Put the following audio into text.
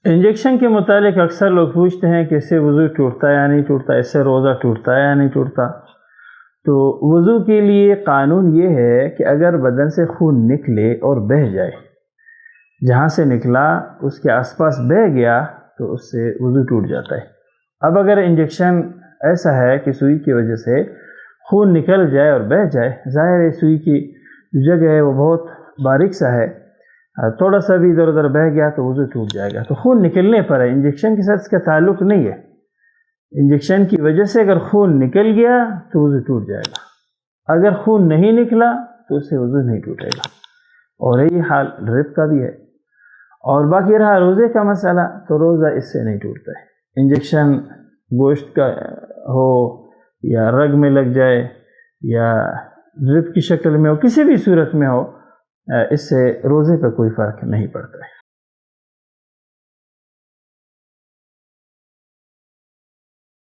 Injection کے متعلق اکثر لوگ پوچھتے ہیں کہ اس سے وضو ٹوٹتا ہے یا نہیں ٹوٹتا، اس سے روزہ ٹوٹتا ہے یا نہیں ٹوٹتا۔ تو وضو کے لیے قانون یہ ہے کہ اگر بدن سے خون نکلے اور بہہ جائے، جہاں سے نکلا اس کے آس پاس بہہ گیا تو اس سے وضو ٹوٹ جاتا ہے۔ اب اگر انجیکشن ایسا ہے کہ سوئی کی وجہ سے خون نکل جائے اور بہہ جائے، ظاہر ہے سوئی کی جگہ ہے وہ بہت باریک سا ہے، تھوڑا سا بھی ادھر ادھر بہہ گیا تو وضو ٹوٹ جائے گا۔ تو خون نکلنے پر ہے، انجیکشن کے ساتھ اس کا تعلق نہیں ہے۔ انجیکشن کی وجہ سے اگر خون نکل گیا تو وضو ٹوٹ جائے گا، اگر خون نہیں نکلا تو اس سے وضو نہیں ٹوٹے گا، اور یہی حال ڈرپ کا بھی ہے۔ اور باقی رہا روزے کا مسئلہ، تو روزہ اس سے نہیں ٹوٹتا ہے۔ انجیکشن گوشت کا ہو یا رگ میں لگ جائے یا ڈرپ کی شکل میں ہو، کسی بھی صورت میں ہو، اس سے روزے کا کوئی فرق نہیں پڑتا ہے۔